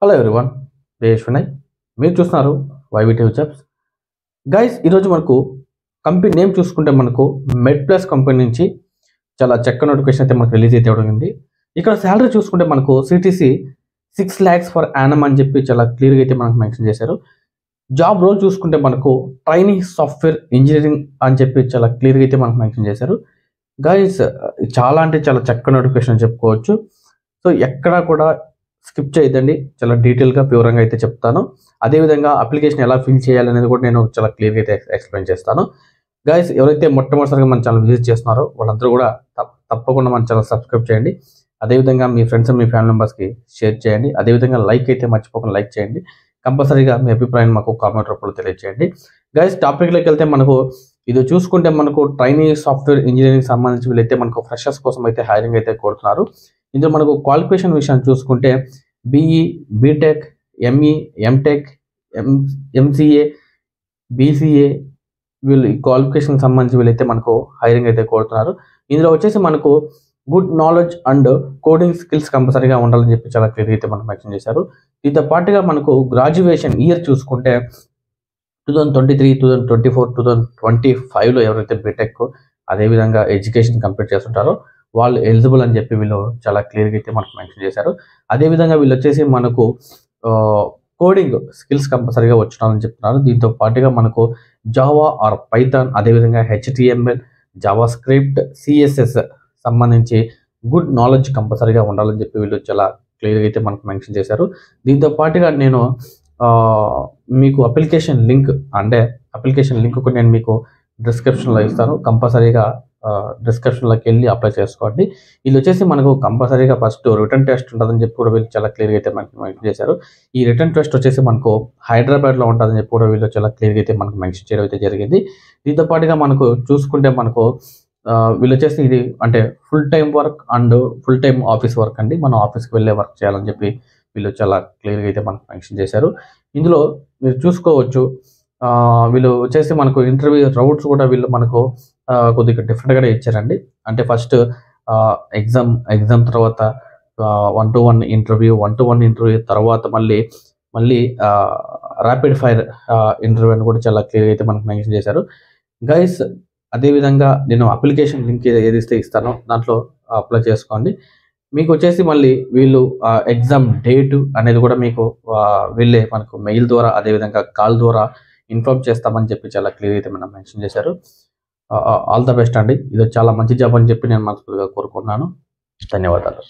Hello everyone, దేశ్ వినయ్. మీరు చూస్తున్నారు వైవిటీ jobs. Guys, ఈరోజు మనకు కంపెనీ నేమ్ చూసుకుంటే మనకు మెడ్ ప్లస్ కంపెనీ నుంచి చాలా చక్క నోటిఫికేషన్ అయితే మనకు రిలీజ్ అయితే ఉంది. ఇక్కడ శాలరీ చూసుకుంటే మనకు సిటీసీ 6 lakhs ఫర్ యానమ్ అని చెప్పి చాలా క్లియర్గా అయితే మనకు మెన్షన్ చేశారు. జాబ్ రోల్ చూసుకుంటే మనకు ట్రైనింగ్ సాఫ్ట్వేర్ ఇంజనీరింగ్ అని చెప్పి చాలా క్లియర్గా అయితే మనకు మెన్షన్ చేశారు. గైస్, చాలా అంటే చాలా చక్క నోటిఫికేషన్ చెప్పుకోవచ్చు. సో ఎక్కడా కూడా స్కిప్ చేయదండి, చాలా డీటెయిల్గా వివరంగా అయితే చెప్తాను. అదేవిధంగా అప్లికేషన్ ఎలా ఫిల్ చేయాలనేది కూడా నేను చాలా క్లియర్గా అయితే ఎక్స్ప్లెయిన్ చేస్తాను. గైస్, ఎవరైతే మొట్టమొదటిసారిగా మన ఛానల్ విజిట్ చేస్తున్నారో వాళ్ళందరూ కూడా తప్పకుండా మన ఛానల్ సబ్స్క్రైబ్ చేయండి. అదేవిధంగా మీ ఫ్రెండ్స్ మీ ఫ్యామిలీ మెంబర్స్కి షేర్ చేయండి. అదేవిధంగా లైక్ అయితే మర్చిపోకుండా లైక్ చేయండి. కంపల్సరీగా మీ అభిప్రాయాన్ని మాకు కామెంట్ రూపంలో తెలియజేయండి. గైస్, టాపిక్లోకి వెళ్తే మనకు ఇది చూసుకుంటే మనకు ట్రైనింగ్ సాఫ్ట్వేర్ ఇంజనీరింగ్ సంబంధించి వీళ్ళైతే మనకు ఫ్రెషర్స్ కోసం అయితే హైరింగ్ అయితే కోరుతున్నారు. ఇందులో మనకు క్వాలిఫికేషన్ విషయాన్ని చూసుకుంటే BE, BTech, ME, MTech, MCA, BCA వీళ్ళు ఈ క్వాలిఫికేషన్ సంబంధించి వీళ్ళైతే మనకు హైరింగ్ అయితే కోరుతున్నారు. ఇందులో వచ్చేసి మనకు good knowledge and coding skills కంపల్సరీగా ఉండాలని చెప్పి చాలా క్లియర్ అయితే మనకు మెన్షన్ చేశారు. దీంతో పాటుగా మనకు గ్రాడ్యుయేషన్ ఇయర్ చూసుకుంటే 2023, 2024, 2025లో ఎవరైతే బీటెక్ అదేవిధంగా ఎడ్యుకేషన్ కంప్లీట్ చేస్తుంటారో వాళ్ళు ఎలిజిబుల్ అని చెప్పి వీళ్ళు చాలా క్లియర్గా అయితే మనకు మెన్షన్ చేశారు. అదేవిధంగా వీళ్ళు వచ్చేసి మనకు కోడింగ్ స్కిల్స్ కంపల్సరీగా వచ్చాలని చెప్తున్నారు. దీంతో పాటుగా మనకు జావా ఆర్ పైథాన్, అదేవిధంగా హెచ్టిఎంఎల్, జావా స్క్రిప్ట్, సిఎస్ఎస్ సంబంధించి గుడ్ నాలెడ్జ్ కంపల్సరీగా ఉండాలని చెప్పి వీళ్ళు చాలా క్లియర్గా అయితే మనకు మెన్షన్ చేశారు. దీంతో పాటుగా నేను మీకు అప్లికేషన్ లింక్ కూడా నేను మీకు డిస్క్రిప్షన్లో ఇస్తాను. కంపల్సరీగా డిస్క్రిప్షన్లోకి వెళ్ళి అప్లై చేసుకోండి. వీళ్ళు వచ్చేసి మనకు కంపల్సరీగా ఫస్ట్ రిటర్న్ టెస్ట్ ఉంటుందని చెప్పి కూడా వీళ్ళు చాలా క్లియర్గా అయితే మనకు మెన్షన్ చేశారు. ఈ రిటర్న్ టెస్ట్ వచ్చేసి మనకు హైదరాబాద్లో ఉంటుందని చెప్పి కూడా వీళ్ళు చాలా క్లియర్గా అయితే మనకు మెన్షన్ చేయడం అయితే జరిగింది. దీంతో పాటుగా మనకు చూసుకుంటే మనకు వీళ్ళు వచ్చేసి ఇది అంటే full time work and full time office work అండి. మనం ఆఫీస్కి వెళ్ళే వర్క్ చేయాలని చెప్పి వీళ్ళు చాలా క్లియర్గా అయితే మనకు మెన్షన్ చేశారు. ఇందులో మీరు చూసుకోవచ్చు, వీళ్ళు వచ్చేసి మనకు ఇంటర్వ్యూ రౌండ్స్ కూడా వీళ్ళు మనకు కొద్దిగా డిఫరెంట్గానే ఇచ్చారండి. అంటే ఫస్ట్ ఎగ్జామ్ తర్వాత 1-to-1 ఇంటర్వ్యూ తర్వాత మళ్ళీ ర్యాపిడ్ ఫైర్ ఇంటర్వ్యూ అని కూడా చాలా క్లియర్గా అయితే మనకు మెన్షన్ చేశారు. గైస్, అదేవిధంగా నేను అప్లికేషన్ లింక్ ఏదైతే ఇస్తానో దాంట్లో అప్లై చేసుకోండి. మీకు వచ్చేసి మళ్ళీ వీళ్ళు ఎగ్జామ్ డేటు అనేది కూడా మీకు వీళ్ళే మనకు మెయిల్ ద్వారా అదేవిధంగా కాల్ ద్వారా ఇన్ఫార్మ్ చేస్తామని చెప్పి చాలా క్లియర్ అయితే మనం మెన్షన్ చేశారు. ఆల్ ద బెస్ట్ అండి. ఇది చాలా మంచి జాబ్ అని చెప్పి నేను మనస్ఫూర్తిగా కోరుకుంటున్నాను. ధన్యవాదాలు.